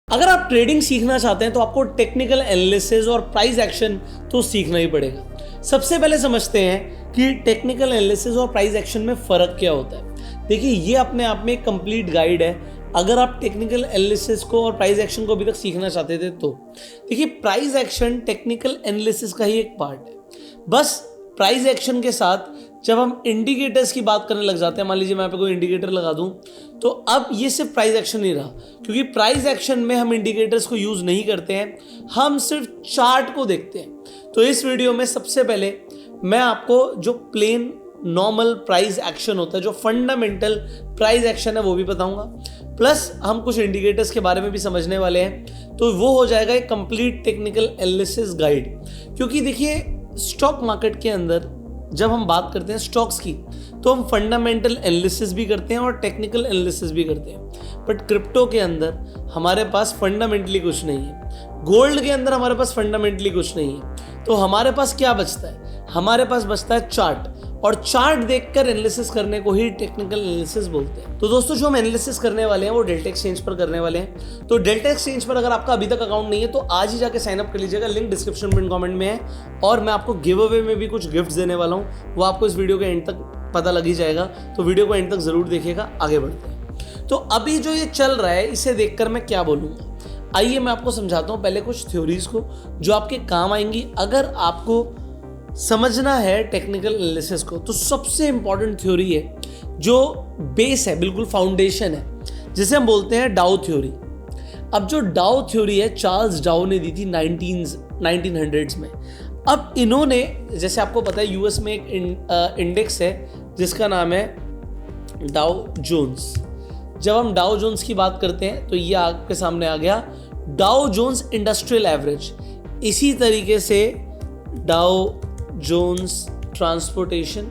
अगर आप ट्रेडिंग सीखना चाहते हैं तो आपको टेक्निकल एनालिसिस और प्राइस एक्शन तो सीखना ही पड़ेगा। सबसे पहले समझते हैं कि टेक्निकल एनालिसिस और प्राइस एक्शन में फ़र्क क्या होता है। देखिए, ये अपने आप में एक कंप्लीट गाइड है अगर आप टेक्निकल एनालिसिस को और प्राइस एक्शन को अभी तक सीखना चाहते थे तो। देखिए, प्राइस एक्शन टेक्निकल एनालिसिस का ही एक पार्ट है। बस प्राइस एक्शन के साथ जब हम इंडिकेटर्स की बात करने लग जाते हैं, मान लीजिए मैं यहाँ पे कोई इंडिकेटर लगा दूं, तो अब ये सिर्फ प्राइस एक्शन नहीं रहा, क्योंकि प्राइस एक्शन में हम इंडिकेटर्स को यूज़ नहीं करते हैं, हम सिर्फ चार्ट को देखते हैं। तो इस वीडियो में सबसे पहले मैं आपको जो प्लेन नॉर्मल प्राइस एक्शन होता है, जो फंडामेंटल प्राइस एक्शन है, वो भी बताऊंगा, प्लस हम कुछ इंडिकेटर्स के बारे में भी समझने वाले हैं। तो वो हो जाएगा एक कंप्लीट टेक्निकल एनालिसिस गाइड। क्योंकि देखिए, स्टॉक मार्केट के अंदर जब हम बात करते हैं स्टॉक्स की, तो हम फंडामेंटल एनालिसिस भी करते हैं और टेक्निकल एनालिसिस भी करते हैं। बट क्रिप्टो के अंदर हमारे पास फंडामेंटली कुछ नहीं है, गोल्ड के अंदर हमारे पास फंडामेंटली कुछ नहीं है। तो हमारे पास क्या बचता है? हमारे पास बचता है चार्ट, और चार्ट देखकर एनालिसिस करने को ही टेक्निकल एनालिसिस बोलते हैं। तो दोस्तों, जो हम एनालिसिस करने वाले हैं वो डेल्टा एक्सचेंज पर करने वाले हैं। तो डेल्टा एक्सचेंज पर अगर आपका अभी तक अकाउंट नहीं है तो आज ही जाके साइन अप कर लीजिएगा, लिंक डिस्क्रिप्शन में कमेंट में है। और मैं आपको गिव अवे में भी कुछ गिफ्ट्स देने वाला हूँ, वो आपको इस वीडियो के एंड तक पता लग ही जाएगा। तो वीडियो को एंड तक जरूर देखिएगा। आगे बढ़ते हैं। तो अभी जो ये चल रहा है, इसे देखकर मैं क्या बोलूँगा, आइए मैं आपको समझाता हूँ पहले कुछ थ्योरीज को जो आपके काम आएंगी अगर आपको समझना है टेक्निकल एनालिसिस को। तो सबसे इंपॉर्टेंट थ्योरी है, जो बेस है, बिल्कुल फाउंडेशन है, जिसे हम बोलते हैं डाउ थ्योरी। अब जो डाउ थ्योरी है, चार्ल्स डाउ ने दी थी 1900s में। अब इन्होंने, जैसे आपको पता है, यूएस में एक इंडेक्स है जिसका नाम है डाउ जोन्स। जब हम डाउ जोन्स की बात करते हैं तो ये आपके सामने आ गया डाउ जोन्स इंडस्ट्रियल एवरेज। इसी तरीके से डाउ जोन्स ट्रांसपोर्टेशन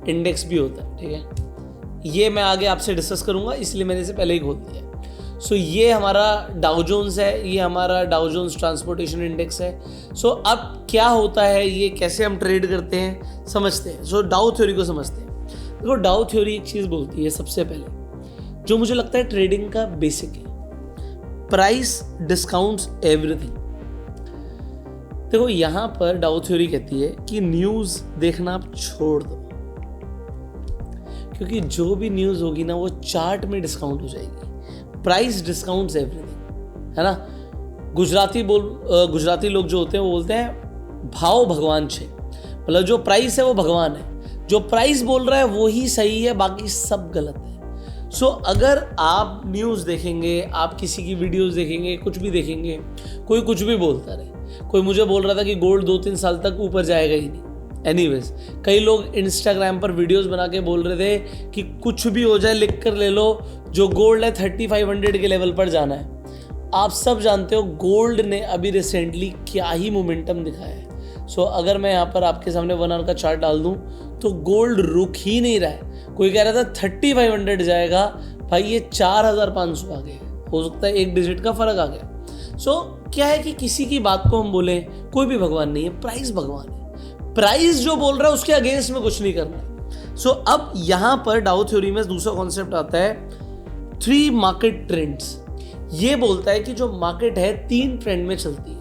इंडेक्स भी होता है, ठीक है। ये मैं आगे आपसे डिस्कस करूंगा, इसलिए मैंने इसे पहले ही खोल दिया। सो ये हमारा डाउ जोन्स है, ये हमारा डाउ जोन्स ट्रांसपोर्टेशन इंडेक्स है। सो अब क्या होता है, ये कैसे हम ट्रेड करते हैं, समझते हैं। सो डाउ थ्योरी को समझते हैं। देखो, डाउ थ्योरी एक चीज़ बोलती है सबसे पहले, जो मुझे लगता है ट्रेडिंग का बेसिक है, प्राइस डिस्काउंट्स एवरीथिंग। देखो, यहां पर डाउ थ्योरी कहती है कि न्यूज़ देखना आप छोड़ दो, क्योंकि जो भी न्यूज़ होगी ना वो चार्ट में डिस्काउंट हो जाएगी। प्राइस डिस्काउंट्स एवरीथिंग, है ना। गुजराती लोग जो होते हैं वो बोलते हैं भाव भगवान छे, मतलब जो प्राइस है वो भगवान है, जो प्राइस बोल रहा है वो ही सही है, बाकी सब गलत है। सो अगर आप न्यूज़ देखेंगे, आप किसी की वीडियोस देखेंगे, कुछ भी देखेंगे, कोई कुछ भी बोलता रहे। कोई मुझे बोल रहा था कि गोल्ड 2-3 साल तक ऊपर जाएगा ही नहीं। एनीवेज, कई लोग इंस्टाग्राम पर वीडियोस बना के बोल रहे थे कि कुछ भी हो जाए लिख कर ले लो, जो गोल्ड है 3500 के लेवल पर जाना है। आप सब जानते हो गोल्ड ने अभी रिसेंटली क्या ही मोमेंटम दिखाया है। सो अगर मैं यहाँ पर आपके सामने 1 आवर का चार्ट डाल दूँ तो गोल्ड रुक ही नहीं रहा है। कोई कह रहा था 3500 जाएगा, भाई ये 4500 आ गया, हो सकता है 1 डिजिट का फर्क आ गया। सो क्या है कि किसी की बात को हम बोलें, कोई भी भगवान नहीं है, प्राइस भगवान है। प्राइस जो बोल रहा है उसके अगेंस्ट में कुछ नहीं करना है। सो अब यहां पर डाउ थ्योरी में दूसरा कॉन्सेप्ट आता है 3 मार्केट ट्रेंड्स। ये बोलता है कि जो मार्केट है 3 ट्रेंड में चलती है,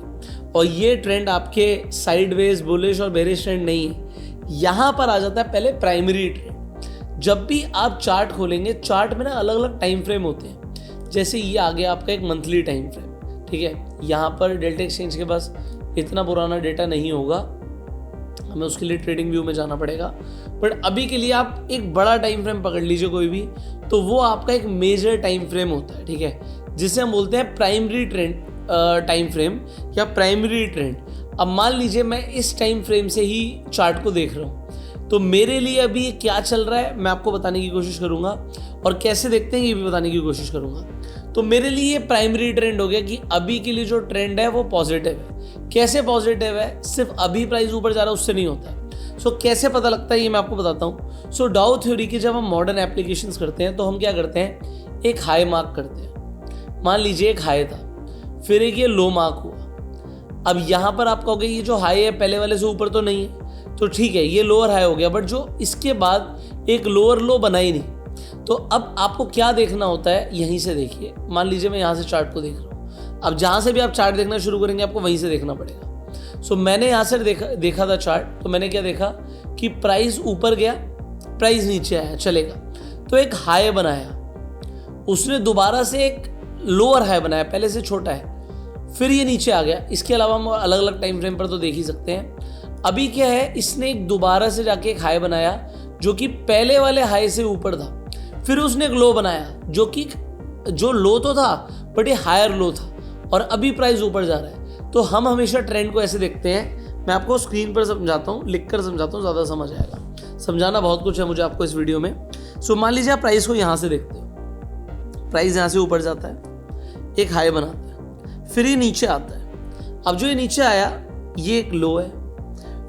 और ये ट्रेंड आपके साइडवेज, बुलिश और बेरिश ट्रेंड नहीं है। यहां पर आ जाता है पहले प्राइमरी ट्रेंड। जब भी आप चार्ट खोलेंगे, चार्ट में ना अलग अलग टाइम फ्रेम होते हैं। जैसे ये आ गया आपका एक मंथली टाइम फ्रेम, ठीक है। यहाँ पर डेल्टा एक्सचेंज के पास इतना पुराना डेटा नहीं होगा, हमें उसके लिए ट्रेडिंग व्यू में जाना पड़ेगा। बट अभी के लिए आप एक बड़ा टाइम फ्रेम पकड़ लीजिए कोई भी, तो वो आपका एक मेजर टाइम फ्रेम होता है, ठीक है, जिसे हम बोलते हैं प्राइमरी ट्रेंड टाइम फ्रेम या प्राइमरी ट्रेंड। अब मान लीजिए मैं इस टाइम फ्रेम से ही चार्ट को देख रहा हूँ, तो मेरे लिए अभी क्या चल रहा है मैं आपको बताने की कोशिश करूँगा, और कैसे देखते हैं ये भी बताने की कोशिश करूँगा। तो मेरे लिए ये प्राइमरी ट्रेंड हो गया कि अभी के लिए जो ट्रेंड है वो पॉजिटिव है। कैसे पॉजिटिव है? सिर्फ अभी प्राइस ऊपर जा रहा है उससे नहीं होता है। सो कैसे पता लगता है ये मैं आपको बताता हूँ। सो डाउ थ्योरी की जब हम मॉडर्न एप्लीकेशंस करते हैं तो हम क्या करते हैं, एक हाई मार्क करते हैं। मान लीजिए एक हाई था, फिर एक ये लो मार्क हुआ। अब यहाँ पर आप कहोगे ये जो हाई है पहले वाले से ऊपर तो नहीं है, तो ठीक है, ये लोअर हाई हो गया, बट जो इसके बाद एक लोअर लो बना ही नहीं। तो अब आपको क्या देखना होता है, यहीं से देखिए। मान लीजिए मैं यहाँ से चार्ट को देख रहा हूँ, अब जहाँ से भी आप चार्ट देखना शुरू करेंगे आपको वहीं से देखना पड़ेगा। सो मैंने यहाँ से देखा था चार्ट, तो मैंने क्या देखा कि प्राइस ऊपर गया, प्राइस नीचे आया, चलेगा, तो एक हाई बनाया, उसने दोबारा से एक लोअर हाई बनाया, पहले से छोटा है, फिर ये नीचे आ गया। इसके अलावा हम अलग अलग टाइम फ्रेम पर तो देख ही सकते हैं। अभी क्या है, इसने एक दोबारा से जाके एक हाई बनाया जो कि पहले वाले हाई से ऊपर था, फिर उसने एक लो बनाया जो लो तो था बट ये हायर लो था, और अभी प्राइस ऊपर जा रहा है। तो हम हमेशा ट्रेंड को ऐसे देखते हैं। मैं आपको स्क्रीन पर समझाता हूँ, लिख कर समझाता हूँ, ज़्यादा समझ आएगा। समझाना बहुत कुछ है मुझे आपको इस वीडियो में। सो मान लीजिए आप प्राइस को यहाँ से देखते हो, प्राइस यहाँ से ऊपर जाता है, एक हाई बनाता है, फिर ये नीचे आता है। अब जो ये नीचे आया ये एक लो है,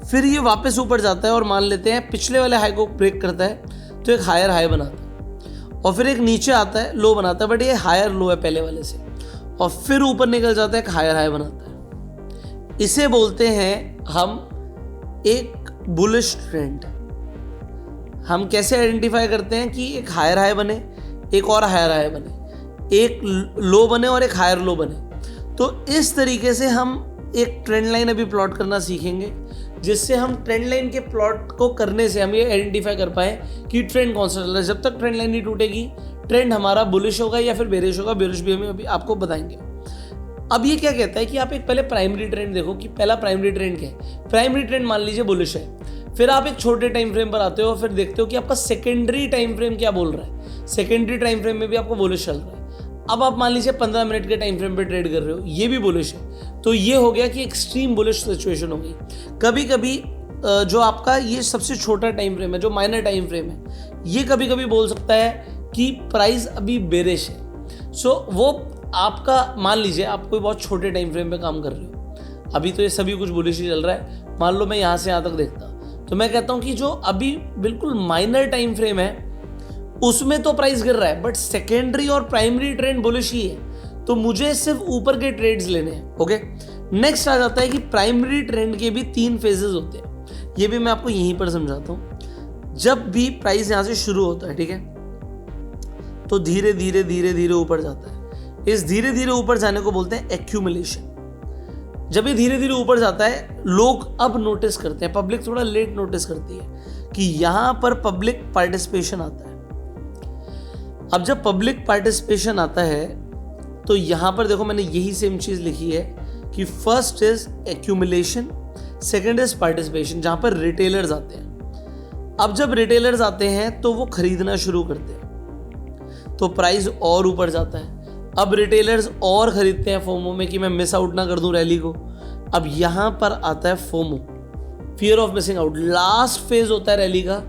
फिर ये वापस ऊपर जाता है और मान लेते हैं पिछले वाले हाई को ब्रेक करता है तो एक हायर हाई बनाता है, और फिर एक नीचे आता है, लो बनाता है, बट ये हायर लो है पहले वाले से, और फिर ऊपर निकल जाता है, एक हायर हाई बनाता है। इसे बोलते हैं हम एक बुलिश ट्रेंड। हम कैसे आइडेंटिफाई करते हैं कि एक हायर हाई बने, एक और हायर हाई बने, एक लो बने और एक हायर लो बने। तो इस तरीके से हम एक ट्रेंड लाइन अभी प्लॉट करना सीखेंगे, जिससे हम ट्रेंड लाइन के प्लॉट को करने से हम ये आइडेंटिफाई कर पाए कि ट्रेंड कौन सा चल रहा है। जब तक ट्रेंड लाइन नहीं टूटेगी ट्रेंड हमारा बुलिश होगा या फिर बेरिश होगा। बेरिश भी हमें अभी आपको बताएंगे। अब ये क्या कहता है कि आप एक पहले प्राइमरी ट्रेंड देखो कि पहला प्राइमरी ट्रेंड क्या है। प्राइमरी ट्रेंड मान लीजिए बुलिश है, फिर आप एक छोटे टाइम फ्रेम पर आते हो, फिर देखते हो कि आपका सेकेंडरी टाइम फ्रेम क्या बोल रहा है। सेकेंडरी टाइम फ्रेम में भी आपको बुलिश चल रहा है। अब आप मान लीजिए 15 मिनट के टाइम फ्रेम पे ट्रेड कर रहे हो, ये भी बुलिश है, तो ये हो गया कि एक्सट्रीम बुलिश सिचुएशन हो गई। कभी कभी जो आपका ये सबसे छोटा टाइम फ्रेम है, जो माइनर टाइम फ्रेम है, ये कभी कभी बोल सकता है कि प्राइस अभी बेरिश है। सो वो आपका मान लीजिए आप कोई बहुत छोटे टाइम फ्रेम पे काम कर रहे हो, अभी तो ये सभी कुछ बुलिश ही चल रहा है। मान लो मैं यहाँ से यहाँ तक देखता, तो मैं कहता हूँ कि जो अभी बिल्कुल माइनर टाइम फ्रेम है उसमें तो प्राइस गिर रहा है, बट सेकेंडरी और प्राइमरी ट्रेंड बुलिश ही है, तो मुझे सिर्फ ऊपर के ट्रेड्स लेने हैं। ओके, नेक्स्ट आ जाता है कि प्राइमरी ट्रेंड के भी 3 फेजेस होते हैं। ये भी मैं आपको यहीं पर समझाता हूँ। जब भी प्राइस यहाँ से शुरू होता है, ठीक है, तो धीरे धीरे धीरे धीरे ऊपर जाता है। इस धीरे धीरे ऊपर जाने को बोलते हैं एक्यूमुलेशन। जब ये धीरे धीरे ऊपर जाता है, लोग अब नोटिस करते हैं, पब्लिक थोड़ा लेट नोटिस करती है कि यहाँ पर पब्लिक पार्टिसिपेशन आता है। अब जब पब्लिक पार्टिसिपेशन आता है तो यहाँ पर देखो मैंने यही सेम चीज़ लिखी है कि first is accumulation, second is participation, जहाँ पर रिटेलर्स आते हैं। अब जब रिटेलर्स आते हैं तो वो खरीदना शुरू करते हैं, तो प्राइस और ऊपर जाता है। अब रिटेलर्स और खरीदते हैं फोमो में कि मैं मिस आउट ना कर दूं रैली को। अब यहाँ पर आता है FOMO, fear of missing out, last phase होता है रैली का,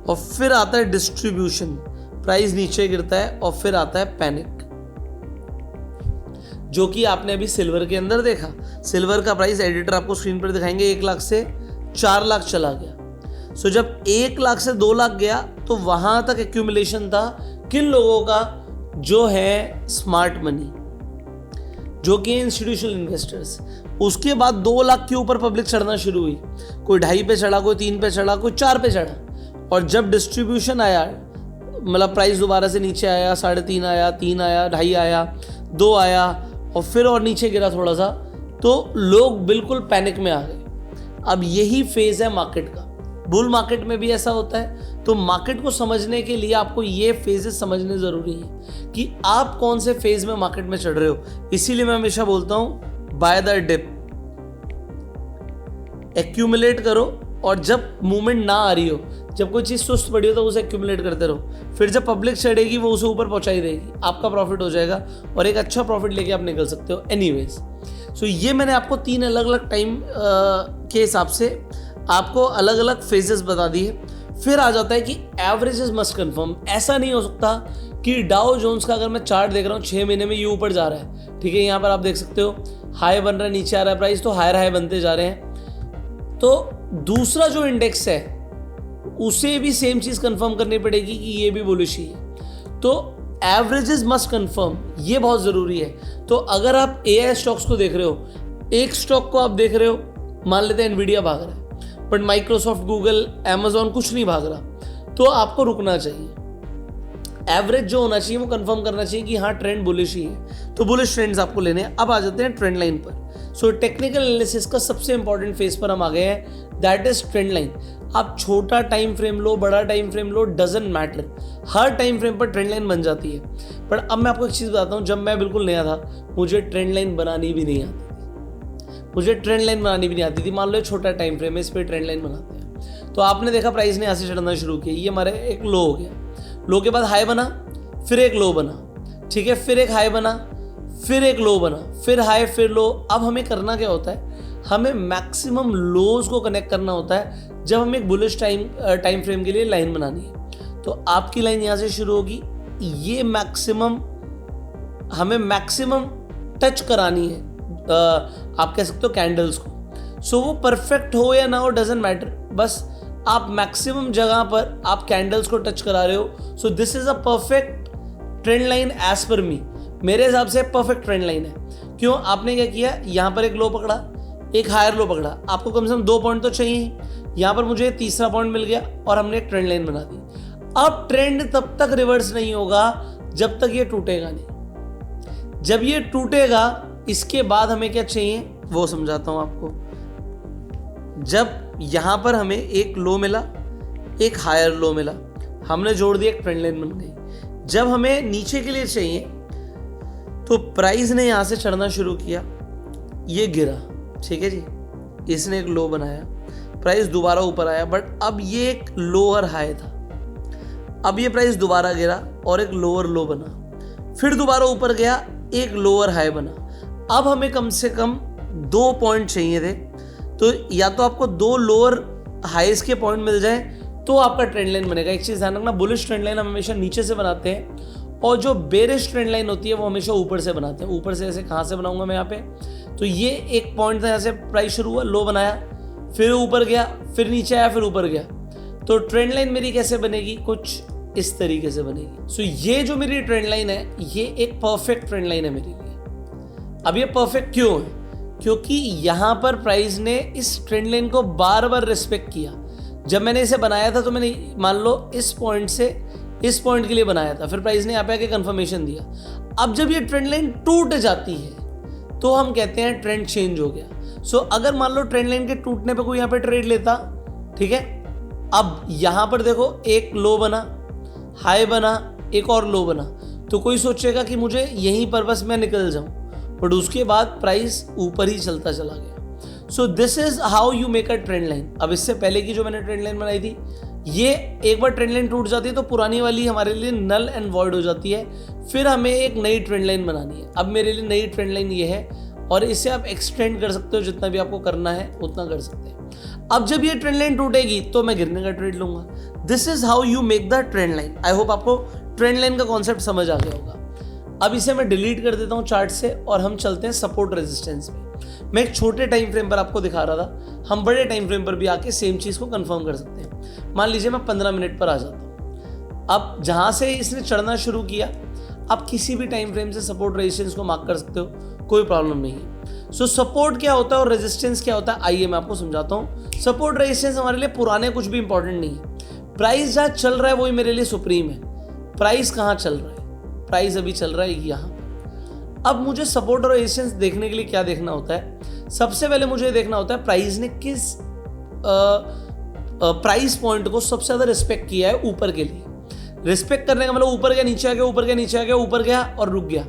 और फिर आता है डिस्ट्रीब्यूशन, प्राइस नीचे गिरता है, और फिर आता है पैनिक, जो कि आपने अभी सिल्वर के अंदर देखा। सिल्वर का प्राइस एडिटर आपको स्क्रीन पर दिखाएंगे 1 लाख से 4 लाख चला गया। सो जब 1 लाख से 2 लाख गया तो वहां तक एक्यूमुलेशन था किन लोगों का, जो है स्मार्ट मनी, जो कि इंस्टीट्यूशनल इन्वेस्टर्स। उसके बाद 2 लाख के ऊपर पब्लिक चढ़ना शुरू हुई, कोई 2.5 पे चढ़ा, कोई 3 पे चढ़ा, कोई 4 पे चढ़ा, और जब डिस्ट्रीब्यूशन आया, मतलब प्राइस दोबारा से नीचे आया, 3.5 आया, 3 आया, 2.5 आया, 2 आया, और फिर और नीचे गिरा थोड़ा सा, तो लोग बिल्कुल पैनिक में आ गए। अब यही फेज है मार्केट का। बुल मार्केट में भी ऐसा होता है। तो मार्केट को समझने के लिए आपको ये फेजेस समझने ज़रूरी है कि आप कौन से फेज में मार्केट में चढ़ रहे हो। इसीलिए मैं हमेशा बोलता हूँ बाय द डिप, एक्यूमुलेट करो, और जब मूवमेंट ना आ रही हो, जब कोई चीज़ सुस्त पड़ी हो तो उसे एक्यूमुलेट करते रहो। फिर जब पब्लिक चढ़ेगी वो उसे ऊपर पहुंचाई देगी, आपका प्रॉफिट हो जाएगा और एक अच्छा प्रॉफिट लेके आप निकल सकते हो। एनीवेज, सो ये मैंने आपको 3 अलग अलग टाइम के हिसाब से आपको अलग अलग फेजेस बता दिए। फिर आ जाता है कि एवरेजेस मस्ट कन्फर्म। ऐसा नहीं हो सकता कि डाउ जोन्स का अगर मैं चार्ट देख रहा हूँ 6 महीने में ये ऊपर जा रहा है, ठीक है, यहाँ पर आप देख सकते हो हाई बन रहा है, नीचे आ रहा है प्राइस, तो हायर हाई बनते जा रहे हैं। तो दूसरा जो इंडेक्स है उसे भी सेम चीज कंफर्म करनी पड़ेगी कि ये भी बुलिश ही है। तो एवरेजेस मस्ट कंफर्म, ये बहुत जरूरी है। तो अगर आप एआई स्टॉक्स को देख रहे हो, एक स्टॉक को आप देख रहे हो, मान लेते हैं एनवीडिया भाग रहा है, बट माइक्रोसॉफ्ट, गूगल, अमेजॉन कुछ नहीं भाग रहा, तो आपको रुकना चाहिए। एवरेज जो होना चाहिए वो कंफर्म करना चाहिए कि हाँ ट्रेंड बुलिश ही है, तो बुलिश ट्रेंड्स आपको लेने हैं। अब आ जाते हैं ट्रेंड लाइन पर। सो टेक्निकल एनालिसिस का सबसे इंपॉर्टेंट फेज पर हम आ गए हैं, दैट इज ट्रेंड लाइन। आप छोटा टाइम फ्रेम लो, बड़ा time flame low, doesn't matter, her time frame पर ट्रेंड लाइन बन जाती है। पर अब मैं आपको एक चीज़ बताता हूँ, जब मैं बिल्कुल नया था मुझे ट्रेंड लाइन बनानी भी नहीं आती थी। मान लो छोटा टाइम फ्रेम है, इस पर ट्रेंड लाइन बनाते हैं, तो आपने देखा प्राइस ने यहाँ से चढ़ना शुरू किया, ये हमारे एक लो हो गया, लो के बाद हाई बना, फिर एक लो बना, ठीक है, फिर एक हाई बना, फिर एक लो बना, फिर हाई, फिर लो। अब हमें करना क्या होता है, हमें मैक्सिमम लोज को कनेक्ट करना होता है जब हमें एक बुलिश टाइम फ्रेम के लिए लाइन बनानी है। तो आपकी लाइन यहाँ से शुरू होगी, ये हमें मैक्सिमम टच करानी है, आप कह सकते हो कैंडल्स को। सो वो परफेक्ट हो या ना हो डजेंट मैटर, बस आप मैक्सिमम जगह पर आप कैंडल्स को टच करा रहे हो। So this is a perfect trend line as per me, मेरे हिसाब से परफेक्ट ट्रेंड लाइन है। क्यों, आपने क्या किया, यहाँ पर एक लो पकड़ा, एक हायर लो पकड़ा, आपको कम से कम 2 पॉइंट तो चाहिए, यहाँ पर मुझे तीसरा पॉइंट मिल गया और हमने एक ट्रेंड लाइन बना दी। अब ट्रेंड तब तक रिवर्स नहीं होगा जब तक ये टूटेगा नहीं। जब ये टूटेगा इसके बाद हमें क्या चाहिए वो समझाता हूं आपको। जब यहां पर हमें एक लो मिला, एक हायर लो मिला, हमने जोड़ दिया, एक ट्रेंड लाइन बन गई। जब हमें नीचे के लिए चाहिए तो प्राइस ने यहां से चढ़ना शुरू किया, ये गिरा, ठीक है जी, इसने एक लो बनाया, प्राइस दोबारा ऊपर आया, बट अब ये एक लोअर हाई था, अब ये प्राइस दोबारा गिरा और एक लोअर लो बना, फिर दोबारा ऊपर गया, एक लोअर हाई बना। अब हमें कम से कम 2 पॉइंट चाहिए थे, तो या तो आपको 2 लोअर हाईज के पॉइंट मिल जाए तो आपका ट्रेंड लाइन बनेगा। एक चीज़ ध्यान रखना, बुलिश ट्रेंड लाइन हम हमेशा नीचे से बनाते हैं और जो बेरिश ट्रेंड लाइन होती है वो हमेशा ऊपर से बनाते हैं। ऊपर से ऐसे कहाँ से बनाऊंगा मैं यहाँ पे, तो ये एक पॉइंट था, यहाँ से प्राइस शुरू हुआ, लो बनाया, फिर ऊपर गया, फिर नीचे आया, फिर ऊपर गया। तो ट्रेंड लाइन मेरी कैसे बनेगी, कुछ इस तरीके से बनेगी। सो ये जो मेरी ट्रेंड लाइन है ये एक परफेक्ट ट्रेंड लाइन है मेरे लिए। अब ये परफेक्ट क्यों है, क्योंकि यहाँ पर प्राइस ने इस ट्रेंड लाइन को बार बार रिस्पेक्ट किया। जब मैंने इसे बनाया था तो मैंने मान लो इस पॉइंट से इस पॉइंट के लिए बनाया था, फिर प्राइस ने यहाँ पे आके कंफर्मेशन दिया। अब जब ये ट्रेंड लाइन टूट जाती है तो हम कहते हैं ट्रेंड चेंज हो गया। सो अगर मान लो ट्रेंड लाइन के टूटने पे कोई यहाँ पे ट्रेड लेता, ठीक है, अब यहाँ पर देखो एक लो बना, हाई बना, एक और लो बना, तो कोई सोचेगा कि मुझे यहीं पर बस मैं निकल जाऊं, बट उसके बाद प्राइस ऊपर ही चलता चला गया। सो this is how you make a trend line. अब इससे पहले की जो मैंने ट्रेंड लाइन बनाई थी, ये एक बार ट्रेंड लाइन टूट जाती है तो पुरानी वाली हमारे लिए नल एंड वॉइड हो जाती है, फिर हमें एक नई ट्रेंड लाइन बनानी है। अब मेरे लिए नई ट्रेंड लाइन ये है और इसे आप एक्सटेंड कर सकते हो, जितना भी आपको करना है उतना कर सकते हैं। अब जब ये ट्रेंड लाइन टूटेगी तो मैं गिरने का ट्रेड लूंगा। This is how you make the trend line. I hope आपको ट्रेंड लाइन का कॉन्सेप्ट समझ आ गया होगा। अब इसे मैं डिलीट कर देता हूं चार्ट से और हम चलते हैं सपोर्ट रेजिस्टेंस में। मैं एक छोटे टाइम फ्रेम पर आपको दिखा रहा था, हम बड़े टाइम फ्रेम पर भी आके सेम चीज को कंफर्म कर सकते हैं। मान लीजिए मैं 15 मिनट पर आ जाता हूं। अब जहां से इसने चढ़ना शुरू किया, आप किसी भी टाइम फ्रेम से सपोर्ट रेजिस्टेंस को मार्क कर सकते हो, कोई प्रॉब्लम नहीं है। सो सपोर्ट क्या होता है और रेजिस्टेंस क्या होता है, आइए मैं आपको समझाता हूँ। सपोर्ट रेजिस्टेंस हमारे लिए पुराने कुछ भी इंपॉर्टेंट नहीं है, प्राइस जहाँ चल रहा है वही मेरे लिए सुप्रीम है। प्राइस कहाँ चल रहा है, प्राइस अभी चल रहा है यहाँ। अब मुझे सपोर्ट और रेजिस्टेंस देखने के लिए क्या देखना होता है, सबसे पहले मुझे देखना होता है प्राइस ने किस प्राइस पॉइंट को सबसे ज्यादा रिस्पेक्ट किया है ऊपर के लिए। रिस्पेक्ट करने का मतलब ऊपर गया, नीचे आ गया, ऊपर गया, नीचे आ गया, ऊपर गया और रुक गया।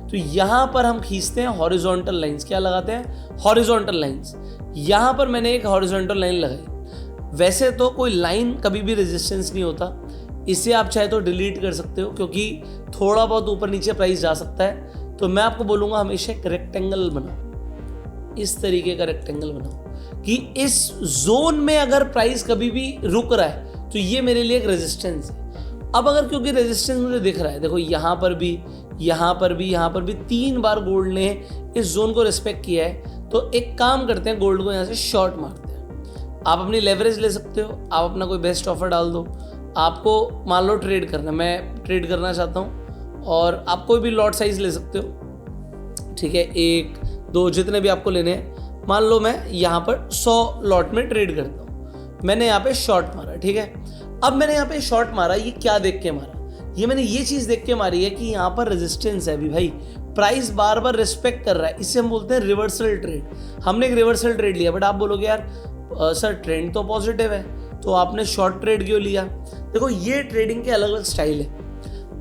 तो यहां पर हम खींचते हैं हॉरिजॉन्टल लाइंस। क्या लगाते हैं, हॉरिजॉन्टल लाइंस। यहां पर मैंने एक हॉरिजॉन्टल लाइन लगाई। वैसे तो कोई लाइन कभी भी रेजिस्टेंस नहीं होता, इसे आप चाहे तो डिलीट कर सकते हो क्योंकि थोड़ा बहुत ऊपर नीचे प्राइस जा सकता है। तो मैं आपको बोलूंगा हमेशा एक रेक्टेंगल बनाओ, इस तरीके का रेक्टेंगल बनाओ कि इस जोन में अगर प्राइस कभी भी रुक रहा है तो ये मेरे लिए एक रेजिस्टेंस है। अब अगर क्योंकि रेजिस्टेंस मुझे दिख रहा है, देखो यहाँ पर भी, यहाँ पर भी, यहाँ पर भी 3 बार गोल्ड ने इस जोन को रिस्पेक्ट किया है, तो एक काम करते हैं, गोल्ड को यहाँ से शॉर्ट मारते हैं। आप अपनी लेवरेज ले सकते हो, आप अपना कोई बेस्ट ऑफर डाल दो। आपको मान लो ट्रेड करना, मैं ट्रेड करना चाहता हूँ और आप कोई भी लॉट साइज ले सकते हो, ठीक है, 1, 2 जितने भी आपको लेने हैं। मान लो मैं यहाँ पर 100 लॉट में ट्रेड करता हूँ, मैंने यहाँ पे शॉर्ट मारा, ठीक है। अब मैंने यहाँ पे शॉर्ट मारा, ये क्या देख के मारा, ये मैंने ये चीज़ देख के मारी है कि यहाँ पर रेजिस्टेंस है अभी भाई, प्राइस बार बार रिस्पेक्ट कर रहा है, इससे हम बोलते हैं रिवर्सल ट्रेड। हमने एक रिवर्सल ट्रेड लिया, बट आप बोलोगे यार सर ट्रेंड तो पॉजिटिव है, तो आपने शॉर्ट ट्रेड क्यों लिया? देखो ये ट्रेडिंग के अलग अलग स्टाइल है।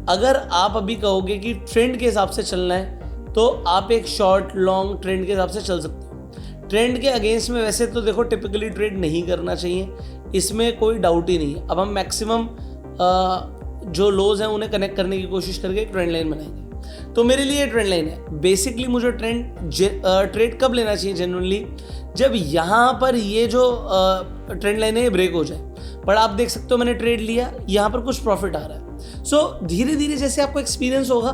अगर आप अभी कहोगे कि ट्रेंड के हिसाब से चलना है तो आप एक शॉर्ट लॉन्ग ट्रेंड के हिसाब से चल सकते हो। ट्रेंड के अगेंस्ट में वैसे तो देखो टिपिकली ट्रेड नहीं करना चाहिए, इसमें कोई डाउट ही नहीं है। अब हम मैक्सिमम जो लोज हैं उन्हें कनेक्ट करने की कोशिश करके एक ट्रेंड लाइन बनाएंगे। तो मेरे लिए ट्रेंड लाइन है बेसिकली, मुझे ट्रेड कब लेना चाहिए जनरली, जब यहाँ पर ये जो ट्रेंड लाइन है ये ब्रेक हो जाए। पर आप देख सकते हो मैंने ट्रेड लिया, यहाँ पर कुछ प्रॉफिट आ रहा है। सो धीरे धीरे जैसे आपको एक्सपीरियंस होगा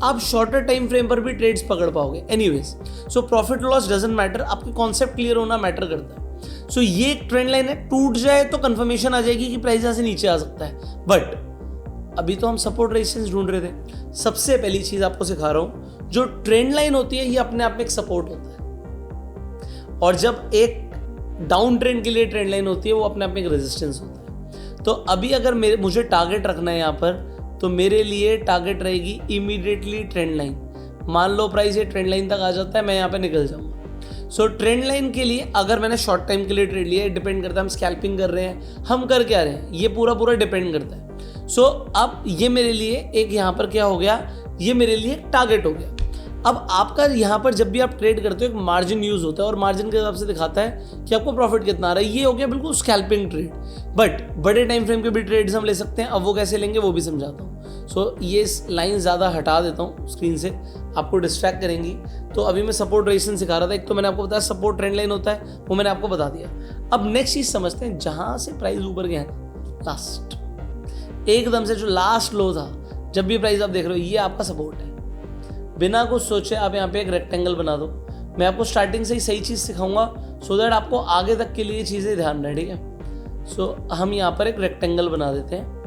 आप शॉर्टर टाइम फ्रेम पर भी ट्रेड्स पकड़ पाओगे। Anyways so profit loss doesn't matter, आपके कॉन्सेप्ट क्लियर होना मैटर करता है। सो ये एक ट्रेंड लाइन है, टूट जाए तो कंफर्मेशन आ जाएगी कि प्राइस यहाँ से नीचे आ सकता है। बट अभी तो हम सपोर्ट रेजिस्टेंस ढूंढ रहे थे। सबसे पहली चीज आपको सिखा रहा हूं, जो ट्रेंड लाइन होती है ये अपने आप में एक सपोर्ट होता है, और जब एक डाउन ट्रेंड के लिए ट्रेंड लाइन होती है वो अपने आप में एक रेजिस्टेंस होता है। तो अभी अगर मुझे टारगेट रखना है यहाँ पर, तो मेरे लिए टारगेट रहेगी इमीडिएटली ट्रेंड लाइन। मान लो प्राइस ये ट्रेंड लाइन तक आ जाता है, मैं यहाँ पे निकल जाऊंगा। सो ट्रेंड लाइन के लिए अगर मैंने शॉर्ट टाइम के लिए ट्रेड लिया, डिपेंड करता है हम स्कैल्पिंग कर रहे हैं, हम कर क्या रहे हैं, ये पूरा डिपेंड करता है। सो अब ये मेरे लिए एक यहाँ पर क्या हो गया, ये मेरे लिए एक टारगेट हो गया। अब आपका यहाँ पर जब भी आप ट्रेड करते हो एक मार्जिन यूज होता है, और मार्जिन के हिसाब से दिखाता है कि आपको प्रॉफिट कितना आ रहा है। ये हो गया बिल्कुल स्कैल्पिंग ट्रेड। बट बड़े टाइम फ्रेम के भी ट्रेड्स हम ले सकते हैं, अब वो कैसे लेंगे वो भी समझाता हूँ। सो ये लाइन ज़्यादा हटा देता हूँ स्क्रीन से, आपको डिस्ट्रैक्ट करेंगी। तो अभी मैं सपोर्ट रेजिस्टेंस सिखा रहा था, एक तो मैंने आपको बताया सपोर्ट ट्रेंड लाइन होता है, वो मैंने आपको बता दिया। अब नेक्स्ट चीज़ समझते हैं, जहाँ से प्राइस ऊपर गया लास्ट एकदम से जो लास्ट लो था, जब भी प्राइस आप देख रहे हो ये आपका सपोर्ट है। बिना कुछ सोचे आप यहाँ पे एक रेक्टेंगल बना दो। मैं आपको स्टार्टिंग से ही सही चीज़ सिखाऊंगा सो दैट आपको आगे तक के लिए चीज़ें ध्यान रहे, ठीक है। सो हम यहाँ पर एक रेक्टेंगल बना देते हैं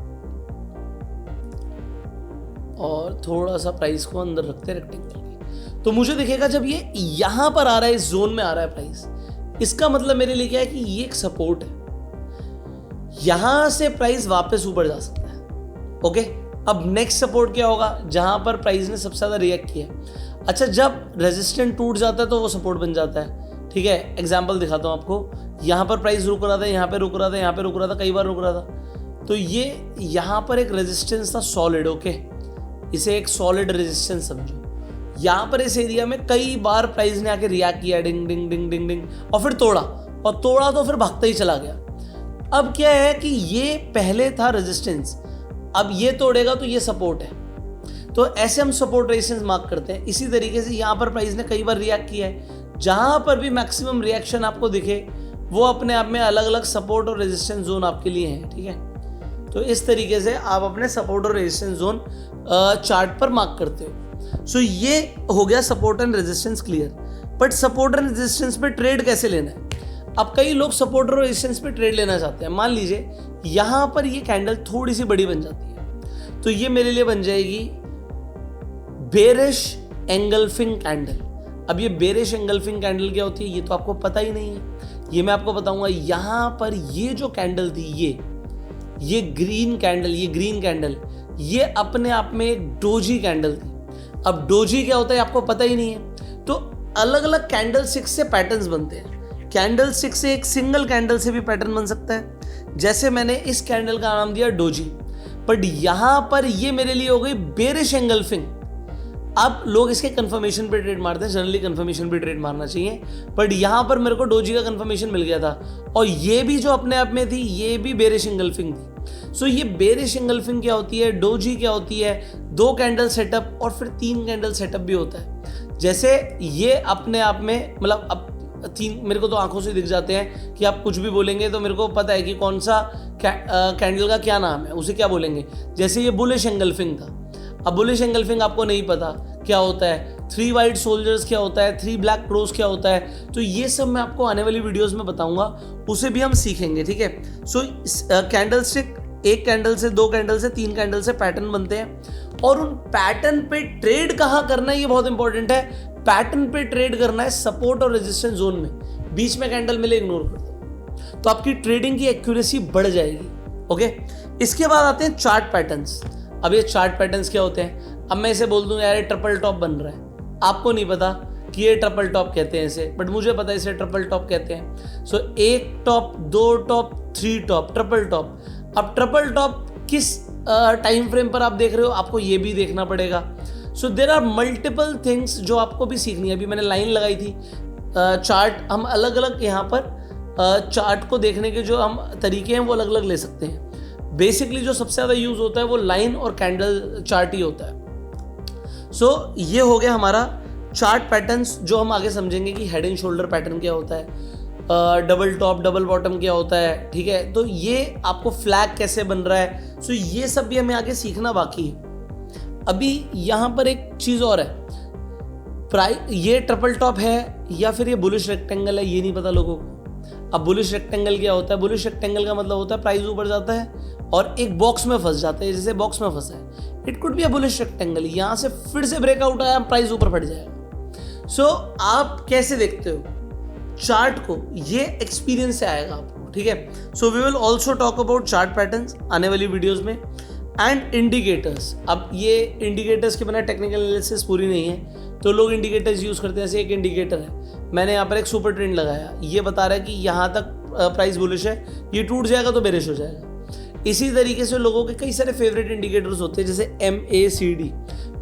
और थोड़ा सा प्राइस को अंदर रखते हैं रेक्टेंगल के। तो मुझे दिखेगा जब ये यहाँ पर आ रहा है, इस जोन में आ रहा है प्राइस, इसका मतलब मेरे लिए क्या है कि ये एक सपोर्ट है, यहां से प्राइस वापस ऊपर जा सकता है। ओके, अब नेक्स्ट सपोर्ट क्या होगा, जहां पर प्राइस ने सबसे ज्यादा रिएक्ट किया। अच्छा, जब रेजिस्टेंट टूट जाता है तो वो सपोर्ट बन जाता है, ठीक है। एग्जांपल दिखाता हूं आपको, यहां पर प्राइस रुक रहा था, यहां पे रुक रहा था, यहां पे रुक रहा था, कई बार रुक रहा था। तो ये यहां पर एक रेजिस्टेंस था सॉलिड। ओके, इसे एक सॉलिड रेजिस्टेंस समझो। यहां पर इस एरिया में कई बार प्राइस ने आके रिएक्ट किया, डिंग डिंग डिंग डिंग डिंग, और फिर तोड़ा, और तोड़ा तो फिर भागता ही चला गया। अब क्या है कि ये पहले था रेजिस्टेंस, अब ये तोड़ेगा तो ये सपोर्ट है। तो ऐसे हम सपोर्ट रेजिस्टेंस मार्क करते हैं। इसी तरीके से यहाँ पर प्राइस ने कई बार रिएक्ट किया है, जहां पर भी मैक्सिमम रिएक्शन आपको दिखे वो अपने आप में अलग अलग सपोर्ट और रेजिस्टेंस जोन आपके लिए हैं, ठीक है। तो इस तरीके से आप अपने सपोर्ट और रेजिस्टेंस जोन चार्ट पर मार्क करते हो। सो ये हो गया support and resistance clear. But support and resistance पे ट्रेड कैसे लेना है? अब कई लोग सपोर्ट और रेजिस्टेंस पे ट्रेड लेना चाहते हैं। मान लीजिए यहां पर ये कैंडल थोड़ी सी बड़ी बन जाती है, तो ये मेरे लिए बन जाएगी बेरिश एंगल्फिंग कैंडल। अब ये बेरिश एंगल्फिंग कैंडल क्या होती है ये तो आपको पता ही नहीं है, ये मैं आपको बताऊंगा। यहां पर ये जो कैंडल थी, ये ग्रीन कैंडल, ये अपने आप में एक डोजी कैंडल थी। अब डोजी क्या होता है आपको पता ही नहीं है। तो अलग अलग कैंडल स्टिक से पैटर्न्स बनते हैं। कैंडल स्टिक से एक सिंगल कैंडल से भी पैटर्न बन सकता है, जैसे मैंने इस कैंडल का नाम दिया डोजी। बट यहां पर ये मेरे लिए हो गई बेरिश एंगल्फिंग। अब लोग इसके कंफर्मेशन पे ट्रेड मारते हैं, जनरली कंफर्मेशन पे ट्रेड मारना चाहिए, बट यहां पर मेरे को डोजी का कंफर्मेशन मिल गया था, और ये भी जो अपने आप में थी ये भी बेरिश एंगल्फिंग थी। सो ये बेरिश एंगल्फिंग क्या होती है, डोजी क्या होती है, 2 कैंडल सेटअप और फिर 3 कैंडल सेटअप भी होता है। जैसे ये अपने आप में मतलब अब 3 मेरे को तो आंखों से दिख जाते हैं कि आप कुछ भी बोलेंगे तो मेरे को पता है कि कौन सा कैंडल का क्या नाम है, उसे क्या बोलेंगे। जैसे ये बुलिश एंगल्फिंग था। अब बुलिश एंगल्फिंग आपको नहीं पता क्या होता है, 3 वाइट सोल्जर्स क्या होता है, 3 ब्लैक क्रोस क्या होता है, तो ये सब मैं आपको आने वाली वीडियोस में बताऊंगा, उसे भी हम सीखेंगे, ठीक है। सो कैंडल स्टिक, 1 कैंडल से, 2 कैंडल से, 3 कैंडल से पैटर्न बनते हैं, और उन पैटर्न पे ट्रेड कहाँ करना है ये बहुत इंपॉर्टेंट है। पैटर्न पे ट्रेड करना है सपोर्ट और रेजिस्टेंस जोन में, बीच में कैंडल मिले इग्नोर कर दो, तो आपकी ट्रेडिंग की एक्यूरेसी बढ़ जाएगी। ओके, इसके बाद आते हैं चार्ट पैटर्न्स। अब ये चार्ट पैटर्न्स क्या होते हैं, अब मैं इसे बोल दूं यार ये ट्रिपल टॉप बन रहा है, आपको नहीं पता कि ये ट्रिपल टॉप कहते हैं इसे, बट मुझे पता है इसे ट्रिपल टॉप कहते हैं। सो एक टॉप, दो top, three top, triple top. अब ट्रिपल टॉप किस टाइम फ्रेम पर आप देख रहे हो, आपको ये भी देखना पड़ेगा। So there are multiple things जो आपको भी सीखनी है। अभी मैंने लाइन लगाई थी, चार्ट हम अलग अलग यहाँ पर चार्ट को देखने के जो हम तरीके हैं वो अलग अलग ले सकते हैं। बेसिकली जो सबसे ज़्यादा यूज होता है वो लाइन और कैंडल चार्ट ही होता है। सो ये हो गया हमारा चार्ट पैटर्न्स, जो हम आगे समझेंगे कि हेड एंड शोल्डर पैटर्न क्या होता है, डबल टॉप डबल बॉटम क्या होता है, ठीक है। तो ये आपको फ्लैग कैसे बन रहा है, सो ये सब भी हमें आगे सीखना बाकी है। अभी यहाँ पर एक चीज़ और है, ये ट्रिपल टॉप है या फिर ये बुलिश रेक्टेंगल है, ये नहीं पता लोगों को। अब बुलिश रेक्टेंगल क्या होता है, बुलिश रेक्टेंगल का मतलब होता है प्राइस ऊपर जाता है और एक बॉक्स में फंस जाता है, जैसे बॉक्स में फंसा है, it could be a bullish rectangle, यहाँ से फिर से ब्रेकआउट आया, प्राइस ऊपर फट जाएगा। सो आप कैसे देखते हो चार्ट को, ये एक्सपीरियंस से आएगा आपको, ठीक है। So we will also talk about chart patterns आने वाली वीडियोज में, एंड इंडिकेटर्स। अब ये इंडिकेटर्स के बिना टेक्निकल एनालिसिस पूरी नहीं है, तो लोग इंडिकेटर्स यूज करते हैं। जैसे एक इंडिकेटर है, मैंने यहाँ पर एक सुपर ट्रेंड लगाया, ये बता रहा है कि यहाँ तक प्राइस बुलिश है, ये टूट जाएगा तो बेरिश हो जाएगा। इसी तरीके से लोगों के कई सारे फेवरेट इंडिकेटर्स होते हैं, जैसे MACD,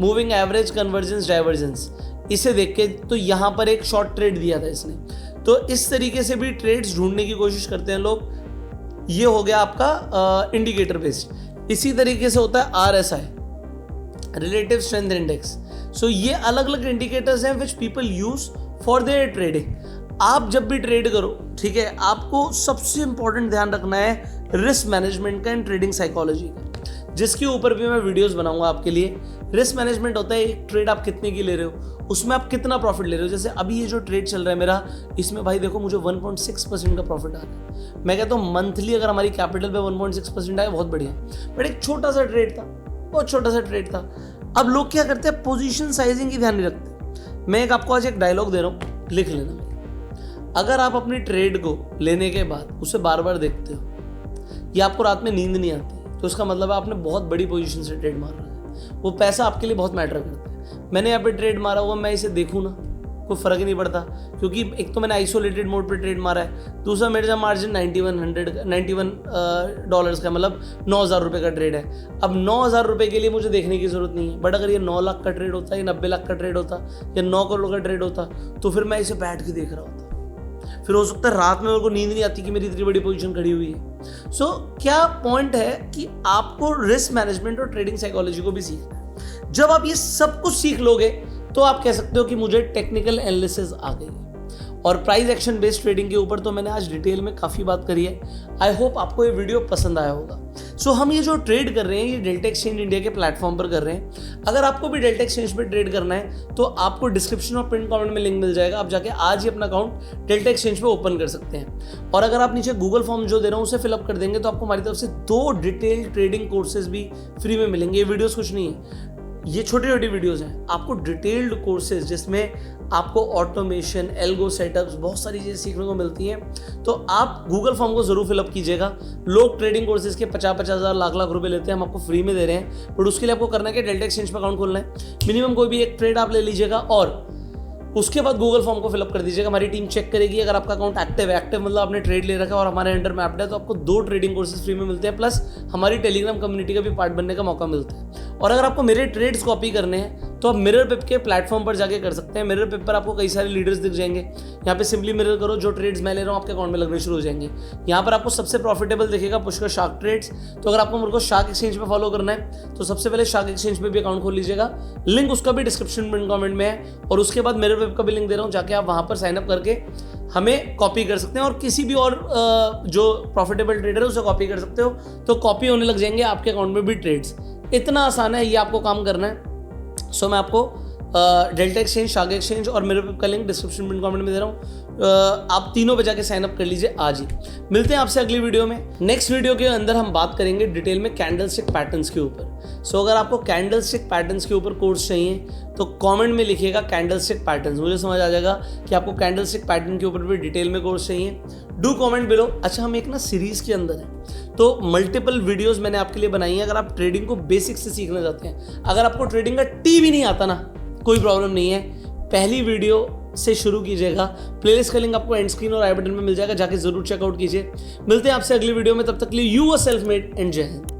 moving average convergence divergence. इसे देख के तो यहाँ पर एक शॉर्ट ट्रेड दिया था इसने, तो इस तरीके से भी ट्रेड्स ढूंढने की कोशिश करते हैं लोग। ये हो गया आपका इंडिकेटर बेस्ड। इसी तरीके से होता है RSI, रिलेटिव स्ट्रेंथ इंडेक्स। सो ये अलग अलग इंडिकेटर्स हैं which people use for their trading. आप जब भी ट्रेड करो, ठीक है, आपको सबसे इंपॉर्टेंट ध्यान रखना है रिस्क मैनेजमेंट का एंड ट्रेडिंग साइकोलॉजी का, जिसके ऊपर भी मैं वीडियोस बनाऊंगा आपके लिए। रिस्क मैनेजमेंट होता है एक ट्रेड आप कितने की ले रहे हो, उसमें आप कितना प्रॉफिट ले रहे हो। जैसे अभी ये जो ट्रेड चल रहा है मेरा, इसमें भाई देखो मुझे 1.6% का प्रॉफिट आ रहा है। मैं कहता हूँ मंथली अगर हमारी कैपिटल पे 1.6% आए बहुत बढ़िया, बट एक छोटा सा ट्रेड था, बहुत छोटा सा ट्रेड था। अब लोग क्या करते हैं, पोजीशन साइजिंग की ध्यान नहीं रखते। मैं आपको आज एक डायलॉग दे रहा हूँ, लिख लेना। अगर आप अपनी ट्रेड को लेने के बाद उसे बार बार देखते हो या आपको रात में नींद नहीं आती, तो उसका मतलब है आपने बहुत बड़ी पोजीशन से ट्रेड मार रहा है। वो पैसा आपके लिए बहुत मैटर करता है। मैंने यहाँ पे ट्रेड मारा हुआ, मैं इसे देखूँ ना, कोई फर्क ही नहीं पड़ता, क्योंकि एक तो मैंने आइसोलेटेड मोड पे ट्रेड मारा है, दूसरा मेरा जो मार्जिन 91 डॉलर्स का, मतलब 9,000 रुपये का ट्रेड है। अब 9,000 रुपये के लिए मुझे देखने की जरूरत नहीं है, बट अगर ये 9 लाख का ट्रेड होता, या 90 लाख का ट्रेड होता, या 9 करोड़ का ट्रेड होता, तो फिर मैं इसे बैठ के देख रहा होता। फिर हो सकता है रात में मेरे को नींद नहीं आती कि मेरी इतनी बड़ी पोजीशन खड़ी हुई है। सो क्या पॉइंट है कि आपको रिस्क मैनेजमेंट और ट्रेडिंग साइकोलॉजी को भी सीखना है। जब आप ये सब कुछ सीख लोगे तो आप कह सकते हो कि मुझे टेक्निकल एनालिसिस आ गई है। और प्राइस एक्शन बेस्ड ट्रेडिंग के ऊपर तो मैंने आज डिटेल में काफ़ी बात करी है। आई होप आपको ये वीडियो पसंद आया होगा। सो हम ये जो ट्रेड कर रहे हैं, ये डेल्टा एक्सचेंज इंडिया के प्लेटफॉर्म पर कर रहे हैं। अगर आपको भी डेल्टा एक्सचेंज पर ट्रेड करना है तो आपको डिस्क्रिप्शन और पिन कमेंट में लिंक मिल जाएगा, आप जाके आज ही अपना अकाउंट डेल्टा एक्सचेंज पे ओपन कर सकते हैं। और अगर आप नीचे गूगल फॉर्म जो दे रहा हूँ उसे फिलअप कर देंगे तो आपको हमारी तरफ से 2 डिटेल ट्रेडिंग कोर्सेज भी फ्री में मिलेंगे। ये वीडियोस कुछ नहीं है, ये छोटी छोटी वीडियोस हैं। आपको डिटेल्ड कोर्सेज जिसमें आपको ऑटोमेशन, एल्गो सेटअप्स, बहुत सारी चीज़ें सीखने को मिलती हैं। तो आप गूगल फॉर्म को ज़रूर फिलअप कीजिएगा। लोग ट्रेडिंग कोर्सेज के 50-50 हज़ार, लाख रुपए लेते हैं, हम आपको फ्री में दे रहे हैं। बट उसके लिए आपको करना है कि डेल्टा एक्सचेंज पर अकाउंट खोलना है। मिनिमम कोई भी एक ट्रेड आप ले लीजिएगा और उसके बाद गूगल फॉर्म को फिलअप कर दीजिएगा। हमारी टीम चेक करेगी, अगर आपका अकाउंट एक्टिव है, एक्टिव मतलब आपने ट्रेड ले रखा है और हमारे अंडर में ऐप्ड है, तो आपको 2 ट्रेडिंग कोर्सेज फ्री में मिलते हैं, प्लस हमारी टेलीग्राम कम्युनिटी का भी पार्ट बनने का मौका मिलता है। और अगर आपको मेरे ट्रेड्स कॉपी करने हैं तो आप मिरर पिप के प्लेटफॉर्म पर जाके कर सकते हैं। मिरर पिप पर आपको कई सारे लीडर्स दिख जाएंगे। यहाँ पे सिंपली मिरर करो, जो ट्रेड्स मैं ले रहा हूँ आपके अकाउंट में लगने शुरू हो जाएंगे। यहाँ पर आपको सबसे प्रॉफिटेबल दिखेगा पुष्कर शार्क ट्रेड्स। तो अगर आपको मेरे को शार्क एक्सचेंज पे फॉलो करना है तो सबसे पहले शार्क एक्सचेंज पे भी अकाउंट खोल लीजिएगा। लिंक उसका भी डिस्क्रिप्शन में कमेंट में है। और उसके बाद मिरर पिप का भी लिंक दे रहा हूँ, जाके आप वहाँ पर साइन अप करके हमें कॉपी कर सकते हैं और किसी भी और जो प्रॉफिटेबल ट्रेडर है उसे कॉपी कर सकते हो। तो कॉपी होने लग जाएंगे आपके अकाउंट में भी ट्रेड्स। इतना आसान है, ये आपको काम करना है। सो मैं आपको डेल्टा एक्सचेंज, शार्क एक्सचेंज और मेरे का लिंक डिस्क्रिप्शन में कमेंट में दे रहा हूँ। आप तीनों पे जाके साइन अप कर लीजिए आज ही। मिलते हैं आपसे अगली वीडियो में। नेक्स्ट वीडियो के अंदर हम बात करेंगे डिटेल में कैंडलस्टिक पैटर्न्स के ऊपर। सो अगर आपको कैंडलस्टिक पैटर्न्स के ऊपर कोर्स चाहिए तो कमेंट में लिखिएगा कैंडलस्टिक पैटर्न्स, मुझे समझ आ जाएगा कि आपको कैंडलस्टिक पैटर्न के ऊपर भी डिटेल में कोर्स चाहिए। Do comment below. अच्छा, हम एक ना सीरीज के अंदर है तो मल्टीपल वीडियोस मैंने आपके लिए बनाई हैं अगर आप ट्रेडिंग को बेसिक से सीखना चाहते हैं। अगर आपको ट्रेडिंग का टी भी नहीं आता ना, कोई प्रॉब्लम नहीं है, पहली वीडियो से शुरू कीजिएगा। प्लेलिस्ट का लिंक आपको एंड स्क्रीन और आई बटन में मिल जाएगा, जाके जरूर चेकआउट कीजिए। मिलते हैं आपसे अगली वीडियो में, तब तक के लिए you are self made and Jai Hind.